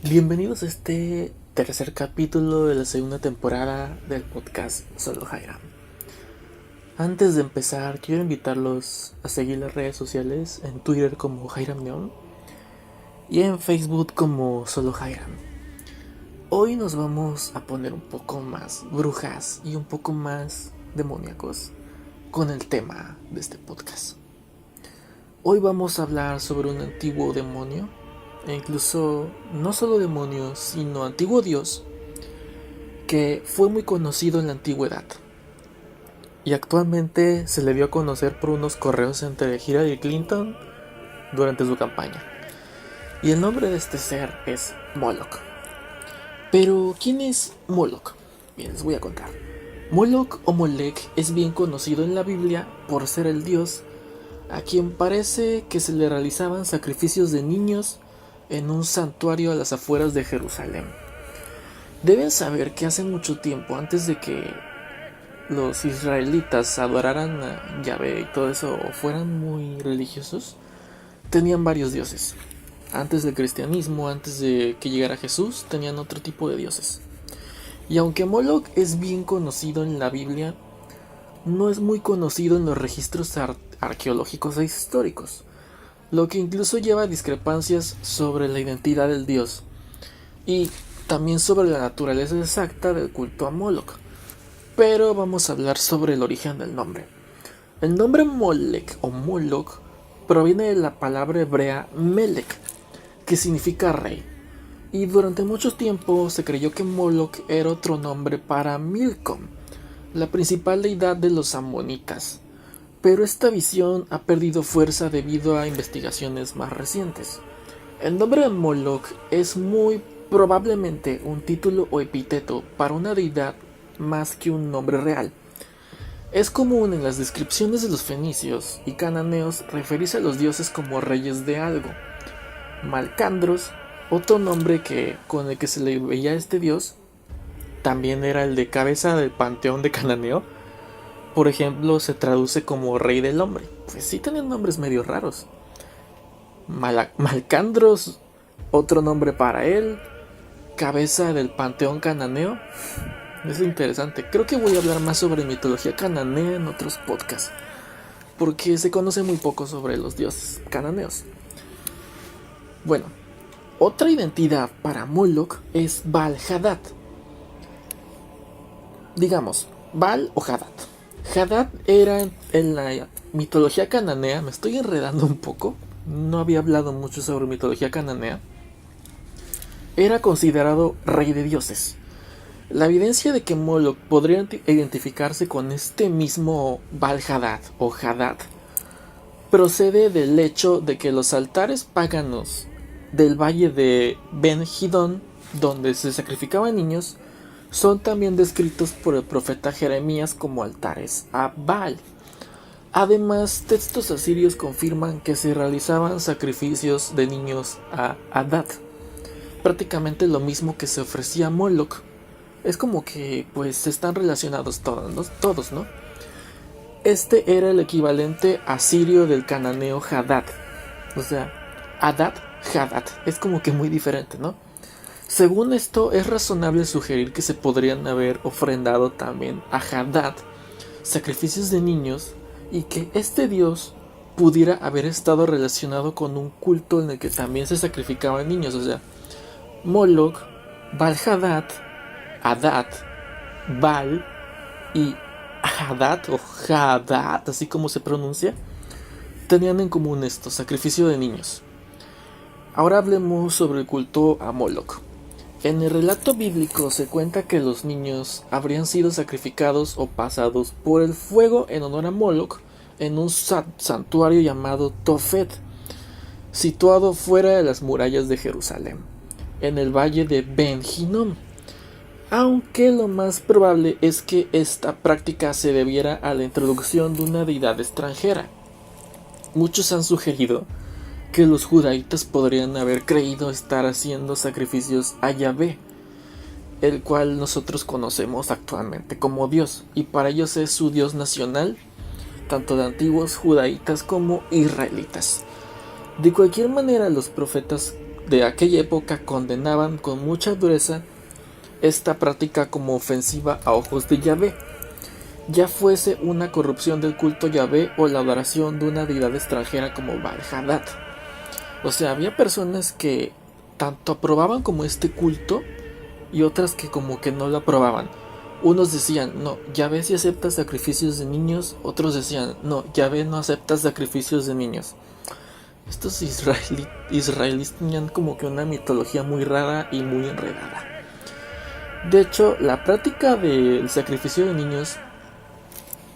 Bienvenidos a este tercer capítulo de la segunda temporada del podcast Solo Jairam. Antes de empezar, quiero invitarlos a seguir las redes sociales en Twitter como Jairam Neon y en Facebook como Solo Jairam. Hoy nos vamos a poner un poco más brujas y un poco más demoníacos con el tema de este podcast. Hoy vamos a hablar sobre un antiguo demonio, e incluso no solo demonio, sino antiguo dios, que fue muy conocido en la antigüedad y actualmente se le dio a conocer por unos correos entre Hillary Clinton durante su campaña. Y el nombre de este ser es Moloch. Pero, ¿quién es Moloch? Bien, les voy a contar. Moloch o Molech es bien conocido en la Biblia por ser el dios a quien parece que se le realizaban sacrificios de niños en un santuario a las afueras de Jerusalén. Deben saber que hace mucho tiempo, antes de que los israelitas adoraran a Yahvé y todo eso, o fueran muy religiosos, tenían varios dioses. Antes del cristianismo, antes de que llegara Jesús, tenían otro tipo de dioses. Y aunque Moloch es bien conocido en la Biblia, no es muy conocido en los registros arqueológicos e históricos, lo que incluso lleva a discrepancias sobre la identidad del dios y también sobre la naturaleza exacta del culto a Moloch. Pero vamos a hablar sobre el origen del nombre. El nombre Molech o Moloch proviene de la palabra hebrea Melech, que significa rey, y durante mucho tiempo se creyó que Moloch era otro nombre para Milcom, la principal deidad de los amonitas, pero esta visión ha perdido fuerza debido a investigaciones más recientes. El nombre de Moloch es muy probablemente un título o epíteto para una deidad más que un nombre real. Es común en las descripciones de los fenicios y cananeos referirse a los dioses como reyes de algo. Malcandros, otro nombre con el que se le veía a este dios, también era el de cabeza del panteón de Cananeo. Por ejemplo, se traduce como rey del hombre. Pues sí tenían nombres medio raros. Malcandros, otro nombre para él. Cabeza del panteón cananeo. Es interesante. Creo que voy a hablar más sobre mitología cananea en otros podcasts, porque se conoce muy poco sobre los dioses cananeos. Bueno, otra identidad para Moloch es Baal-Hadad. Digamos, Baal o Hadad. Hadad era en la mitología cananea, me estoy enredando un poco, no había hablado mucho sobre mitología cananea, era considerado rey de dioses. La evidencia de que Moloch podría identificarse con este mismo Baal-Hadad o Hadad procede del hecho de que los altares paganos del valle de Ben Hidón, donde se sacrificaban niños, son también descritos por el profeta Jeremías como altares a Baal. Además, textos asirios confirman que se realizaban sacrificios de niños a Hadad, prácticamente lo mismo que se ofrecía a Moloch. Es como que pues están relacionados todos, ¿no? Este era el equivalente asirio del cananeo Hadad. O sea, Hadad, Hadad. Es como que muy diferente, ¿no? Según esto, es razonable sugerir que se podrían haber ofrendado también a Hadad sacrificios de niños y que este dios pudiera haber estado relacionado con un culto en el que también se sacrificaban niños. O sea, Moloch, Baal-Hadad, Hadad, Baal y Hadad o Hadad, así como se pronuncia, tenían en común esto, sacrificio de niños. Ahora hablemos sobre el culto a Moloch. En el relato bíblico se cuenta que los niños habrían sido sacrificados o pasados por el fuego en honor a Moloch en un santuario llamado Tofet, situado fuera de las murallas de Jerusalén, en el valle de Ben Hinnom. Aunque lo más probable es que esta práctica se debiera a la introducción de una deidad extranjera. Muchos han sugerido que los judaítas podrían haber creído estar haciendo sacrificios a Yahvé, el cual nosotros conocemos actualmente como Dios, y para ellos es su Dios nacional, tanto de antiguos judaítas como israelitas. De cualquier manera, los profetas de aquella época condenaban con mucha dureza esta práctica como ofensiva a ojos de Yahvé, ya fuese una corrupción del culto Yahvé o la adoración de una deidad extranjera como Baal-Hadad. O sea, había personas que tanto aprobaban como este culto y otras que como que no lo aprobaban. Unos decían, no, Yahvé sí acepta sacrificios de niños. Otros decían, no, Yahvé no acepta sacrificios de niños. Estos israelíes tenían como que una mitología muy rara y muy enredada. De hecho, la práctica del sacrificio de niños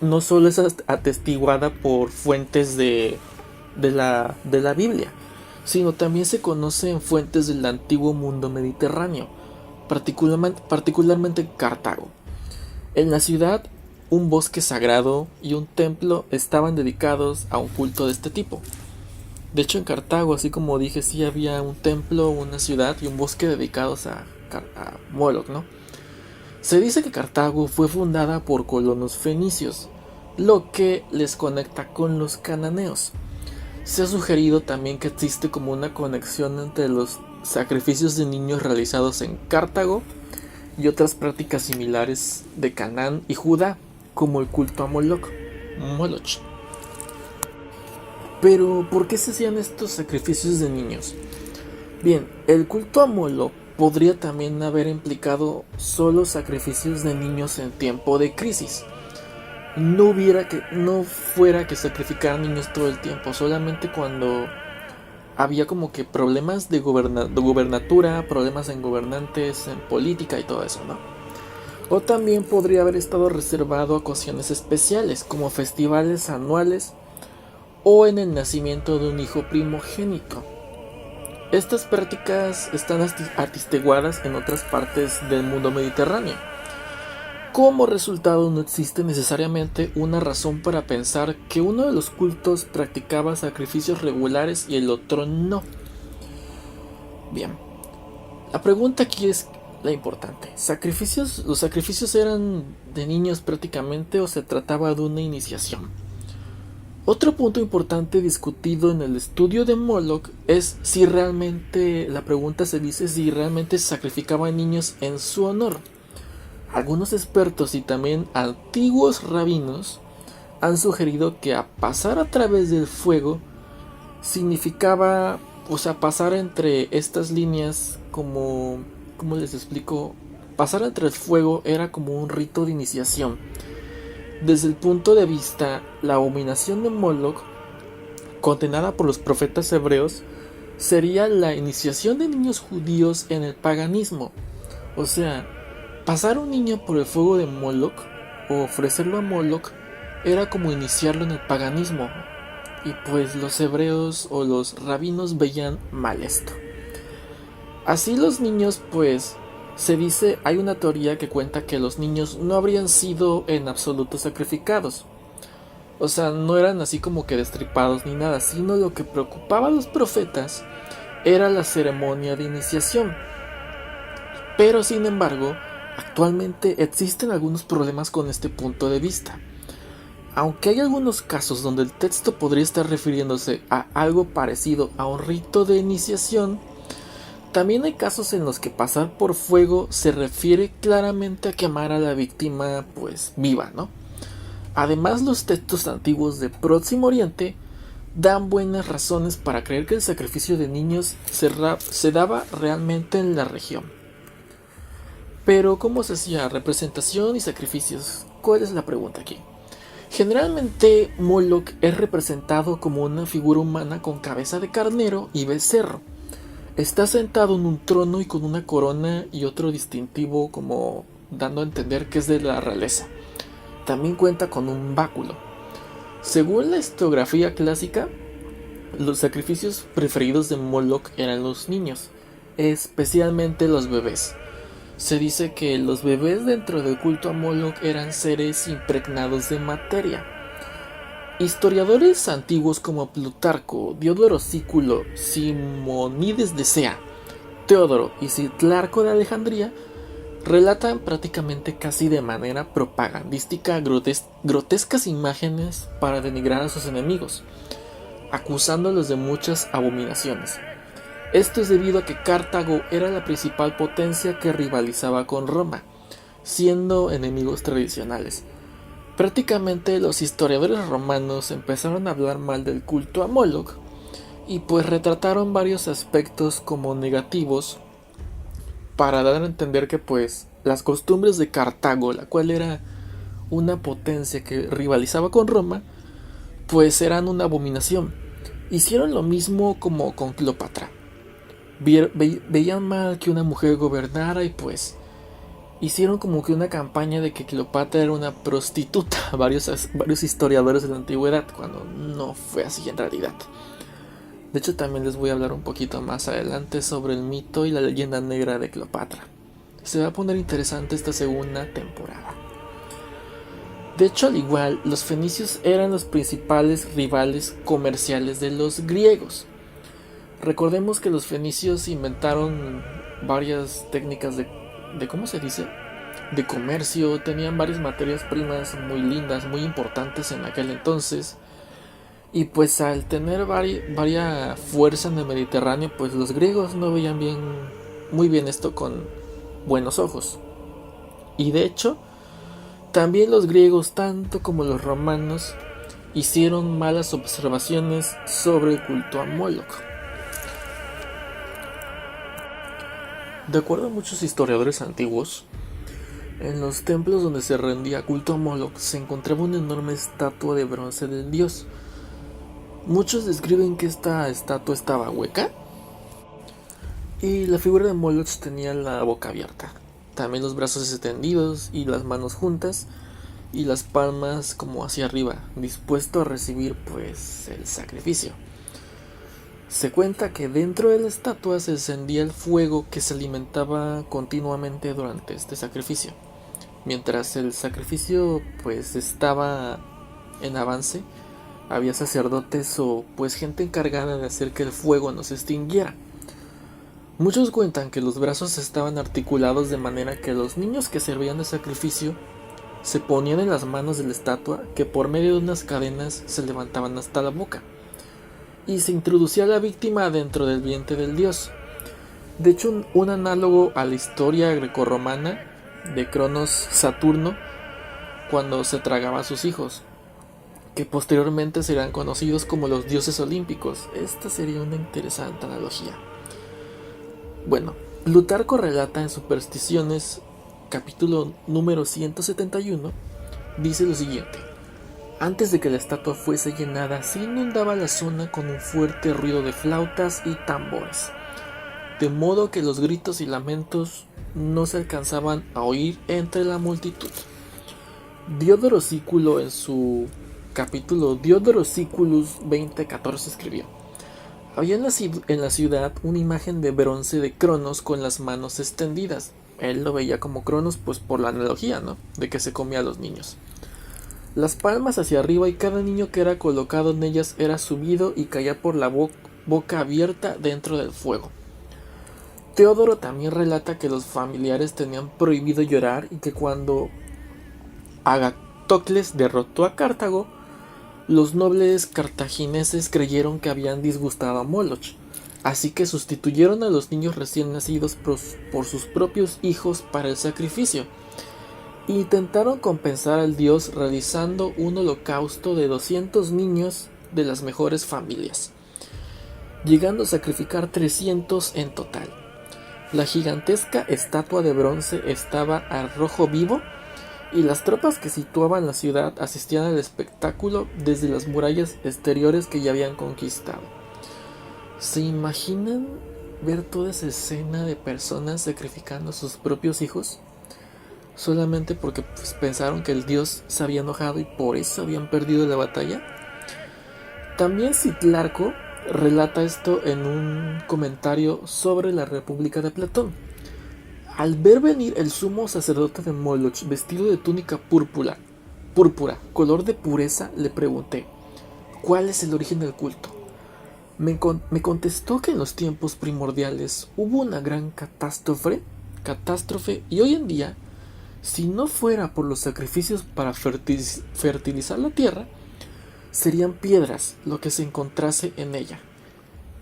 no solo es atestiguada por fuentes de la Biblia, sino también se conoce en fuentes del antiguo mundo mediterráneo, particularmente Cartago. En la ciudad, un bosque sagrado y un templo estaban dedicados a un culto de este tipo. De hecho, en Cartago, así como dije, sí había un templo, una ciudad y un bosque dedicados a Moloch, ¿no? Se dice que Cartago fue fundada por colonos fenicios, lo que les conecta con los cananeos. Se ha sugerido también que existe como una conexión entre los sacrificios de niños realizados en Cartago y otras prácticas similares de Canaán y Judá, como el culto a Moloch. Pero, ¿por qué se hacían estos sacrificios de niños? Bien, el culto a Moloch podría también haber implicado solo sacrificios de niños en tiempo de crisis. No fuera que sacrificaran niños todo el tiempo, solamente cuando había como que problemas de gobernatura, problemas en gobernantes, en política y todo eso, ¿no? O también podría haber estado reservado a ocasiones especiales, como festivales anuales o en el nacimiento de un hijo primogénito. Estas prácticas están atestiguadas en otras partes del mundo mediterráneo. Como resultado, no existe necesariamente una razón para pensar que uno de los cultos practicaba sacrificios regulares y el otro no. Bien, la pregunta aquí es la importante. ¿Los sacrificios eran de niños prácticamente o se trataba de una iniciación? Otro punto importante discutido en el estudio de Moloch es si realmente, la pregunta se dice si realmente se sacrificaban niños en su honor. Algunos expertos y también antiguos rabinos han sugerido que a pasar a través del fuego significaba, o sea, pasar entre estas líneas ¿cómo les explico? Pasar entre el fuego era como un rito de iniciación. Desde el punto de vista, la abominación de Moloch, condenada por los profetas hebreos, sería la iniciación de niños judíos en el paganismo. O sea, pasar un niño por el fuego de Moloch o ofrecerlo a Moloch era como iniciarlo en el paganismo, y pues los hebreos o los rabinos veían mal esto. Así los niños, pues, se dice, hay una teoría que cuenta que los niños no habrían sido en absoluto sacrificados. O sea, no eran así como que destripados ni nada, sino lo que preocupaba a los profetas era la ceremonia de iniciación. Pero sin embargo, actualmente existen algunos problemas con este punto de vista. Aunque hay algunos casos donde el texto podría estar refiriéndose a algo parecido a un rito de iniciación, también hay casos en los que pasar por fuego se refiere claramente a quemar a la víctima pues viva, ¿no? Además, los textos antiguos de Próximo Oriente dan buenas razones para creer que el sacrificio de niños se daba realmente en la región. Pero, ¿cómo se hacía representación y sacrificios? ¿Cuál es la pregunta aquí? Generalmente, Moloch es representado como una figura humana con cabeza de carnero y becerro. Está sentado en un trono y con una corona y otro distintivo, como dando a entender que es de la realeza. También cuenta con un báculo. Según la historiografía clásica, los sacrificios preferidos de Moloch eran los niños, especialmente los bebés. Se dice que los bebés dentro del culto a Moloch eran seres impregnados de materia. Historiadores antiguos como Plutarco, Diodoro Sículo, Simónides de Cea, Teodoro y Citlarco de Alejandría relatan prácticamente casi de manera propagandística grotescas imágenes para denigrar a sus enemigos, acusándolos de muchas abominaciones. Esto es debido a que Cartago era la principal potencia que rivalizaba con Roma, siendo enemigos tradicionales. Prácticamente los historiadores romanos empezaron a hablar mal del culto a Moloch y pues retrataron varios aspectos como negativos para dar a entender que pues las costumbres de Cartago, la cual era una potencia que rivalizaba con Roma, pues eran una abominación. Hicieron lo mismo como con Cleopatra. Veían mal que una mujer gobernara y pues hicieron como que una campaña de que Cleopatra era una prostituta, varios historiadores de la antigüedad, cuando no fue así en realidad. De hecho, también les voy a hablar un poquito más adelante sobre el mito y la leyenda negra de Cleopatra. Se va a poner interesante esta segunda temporada. De hecho, al igual, los fenicios eran los principales rivales comerciales de los griegos. Recordemos que los fenicios inventaron varias técnicas de ¿cómo se dice? De comercio, tenían varias materias primas muy lindas, muy importantes en aquel entonces. Y pues al tener varia fuerza en el Mediterráneo, pues los griegos no veían muy bien esto con buenos ojos. Y de hecho, también los griegos, tanto como los romanos, hicieron malas observaciones sobre el culto a Moloch. De acuerdo a muchos historiadores antiguos, en los templos donde se rendía culto a Moloch se encontraba una enorme estatua de bronce del dios. Muchos describen que esta estatua estaba hueca y la figura de Moloch tenía la boca abierta, también los brazos extendidos y las manos juntas y las palmas como hacia arriba, dispuesto a recibir pues el sacrificio. Se cuenta que dentro de la estatua se encendía el fuego que se alimentaba continuamente durante este sacrificio. Mientras el sacrificio pues estaba en avance, había sacerdotes o pues gente encargada de hacer que el fuego no se extinguiera. Muchos cuentan que los brazos estaban articulados de manera que los niños que servían de sacrificio se ponían en las manos de la estatua, que por medio de unas cadenas se levantaban hasta la boca, y se introducía a la víctima dentro del vientre del dios. De hecho, un análogo a la historia grecorromana de Cronos Saturno, cuando se tragaba a sus hijos, que posteriormente serán conocidos como los dioses olímpicos. Esta sería una interesante analogía. Bueno, Plutarco relata en Supersticiones, capítulo número 171, dice lo siguiente: antes de que la estatua fuese llenada, se inundaba la zona con un fuerte ruido de flautas y tambores, de modo que los gritos y lamentos no se alcanzaban a oír entre la multitud. Diodoro Sículo en su capítulo Diodoro Siculus 20:14 escribió: había en la ciudad una imagen de bronce de Cronos con las manos extendidas. Él lo veía como Cronos pues por la analogía, ¿no?, de que se comía a los niños. Las palmas hacia arriba y cada niño que era colocado en ellas era subido y caía por la boca abierta dentro del fuego. Teodoro también relata que los familiares tenían prohibido llorar y que cuando Agatocles derrotó a Cartago, los nobles cartagineses creyeron que habían disgustado a Moloch, así que sustituyeron a los niños recién nacidos por sus propios hijos para el sacrificio. Intentaron compensar al dios realizando un holocausto de 200 niños de las mejores familias, llegando a sacrificar 300 en total. La gigantesca estatua de bronce estaba a rojo vivo y las tropas que situaban la ciudad asistían al espectáculo desde las murallas exteriores que ya habían conquistado. ¿Se imaginan ver toda esa escena de personas sacrificando a sus propios hijos? Solamente porque pues, pensaron que el dios se había enojado y por eso habían perdido la batalla. También Citlarco relata esto en un comentario sobre la República de Platón. Al ver venir el sumo sacerdote de Moloch vestido de túnica púrpura, color de pureza, le pregunté: ¿cuál es el origen del culto? Me contestó que en los tiempos primordiales hubo una gran catástrofe y hoy en día, si no fuera por los sacrificios para fertilizar la tierra, serían piedras lo que se encontrase en ella.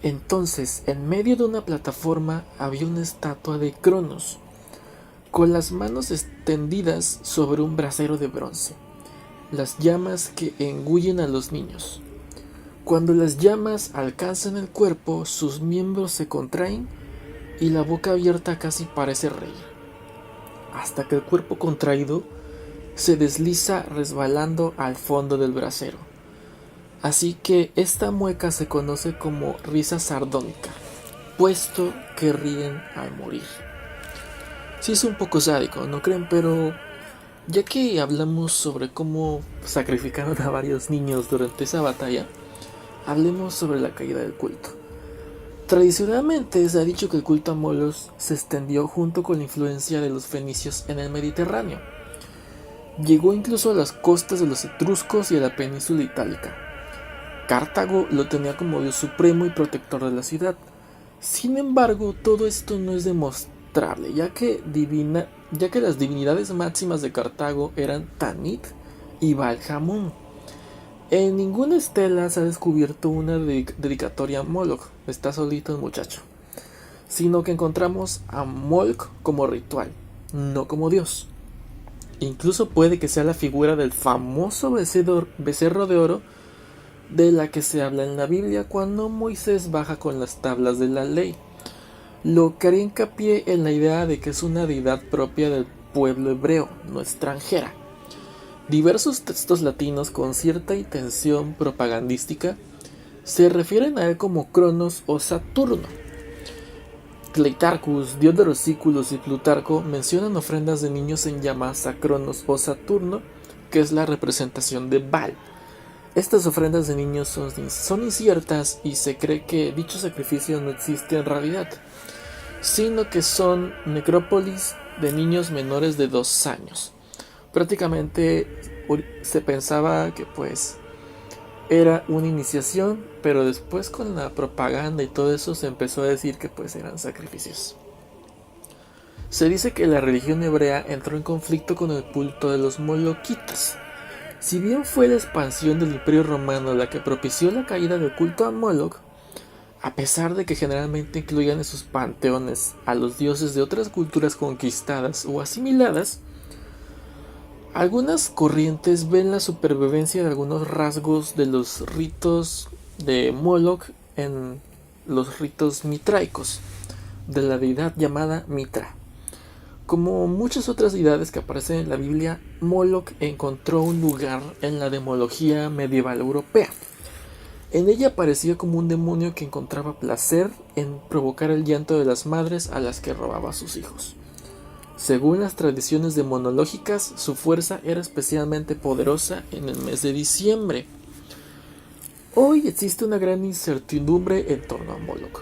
Entonces, en medio de una plataforma había una estatua de Cronos, con las manos extendidas sobre un brasero de bronce, las llamas que engullen a los niños. Cuando las llamas alcanzan el cuerpo, sus miembros se contraen y la boca abierta casi parece reír, hasta que el cuerpo contraído se desliza resbalando al fondo del brasero. Así que esta mueca se conoce como risa sardónica, puesto que ríen al morir. Sí es un poco sádico, ¿no creen? Pero ya que hablamos sobre cómo sacrificaron a varios niños durante esa batalla, hablemos sobre la caída del culto. Tradicionalmente se ha dicho que el culto a Molos se extendió junto con la influencia de los fenicios en el Mediterráneo. Llegó incluso a las costas de los etruscos y a la península itálica. Cartago lo tenía como dios supremo y protector de la ciudad. Sin embargo, todo esto no es demostrable, ya que las divinidades máximas de Cartago eran Tanit y Baal-Hamon. En ninguna estela se ha descubierto una dedicatoria a Moloch, está solito el muchacho, sino que encontramos a Moloch como ritual, no como dios. Incluso puede que sea la figura del famoso becerro de oro de la que se habla en la Biblia cuando Moisés baja con las tablas de la ley, lo que haría hincapié en la idea de que es una deidad propia del pueblo hebreo, no extranjera. Diversos textos latinos con cierta intención propagandística se refieren a él como Cronos o Saturno. Cleitarchus, dios de los círculos, y Plutarco mencionan ofrendas de niños en llamas a Cronos o Saturno, que es la representación de Baal. Estas ofrendas de niños son inciertas y se cree que dicho sacrificio no existe en realidad, sino que son necrópolis de niños menores de 2 años. Prácticamente se pensaba que pues era una iniciación, pero después con la propaganda y todo eso se empezó a decir que pues eran sacrificios. Se dice que la religión hebrea entró en conflicto con el culto de los moloquitas. Si bien fue la expansión del Imperio Romano la que propició la caída del culto a Moloch, a pesar de que generalmente incluían en sus panteones a los dioses de otras culturas conquistadas o asimiladas, algunas corrientes ven la supervivencia de algunos rasgos de los ritos de Moloch en los ritos mitraicos de la deidad llamada Mitra. Como muchas otras deidades que aparecen en la Biblia, Moloch encontró un lugar en la demología medieval europea. En ella aparecía como un demonio que encontraba placer en provocar el llanto de las madres a las que robaba a sus hijos. Según las tradiciones demonológicas, su fuerza era especialmente poderosa en el mes de diciembre. Hoy existe una gran incertidumbre en torno a Moloch,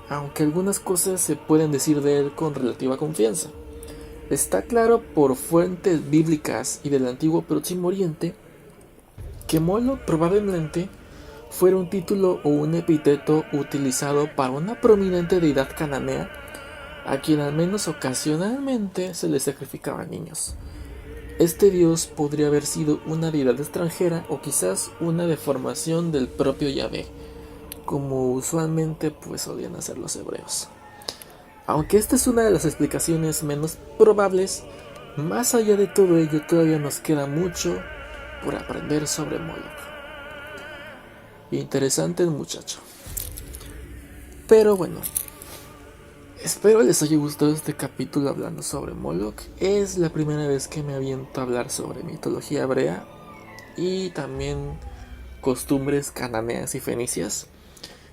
aunque algunas cosas se pueden decir de él con relativa confianza. Está claro por fuentes bíblicas y del antiguo Próximo Oriente que Moloch probablemente fuera un título o un epíteto utilizado para una prominente deidad cananea a quien al menos ocasionalmente se le sacrificaban niños. Este dios podría haber sido una deidad extranjera o quizás una deformación del propio Yahvé, como usualmente pues solían hacer los hebreos. Aunque esta es una de las explicaciones menos probables, más allá de todo ello todavía nos queda mucho por aprender sobre Moloch. Interesante el muchacho. Pero bueno, espero les haya gustado este capítulo hablando sobre Moloch. Es la primera vez que me aviento a hablar sobre mitología hebrea y también costumbres cananeas y fenicias,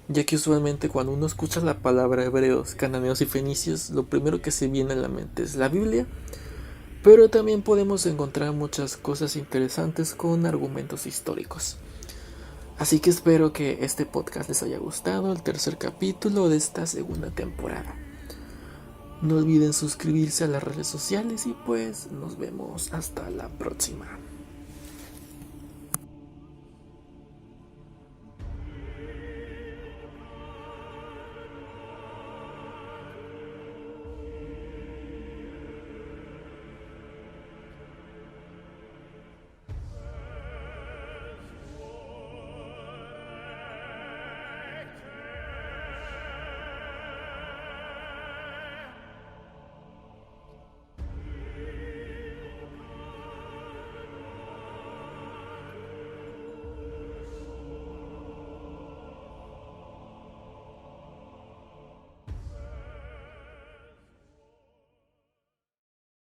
ya que usualmente cuando uno escucha la palabra hebreos, cananeos y fenicios, lo primero que se viene a la mente es la Biblia, pero también podemos encontrar muchas cosas interesantes con argumentos históricos. Así que espero que este podcast les haya gustado, el tercer capítulo de esta segunda temporada. No olviden suscribirse a las redes sociales y pues nos vemos hasta la próxima.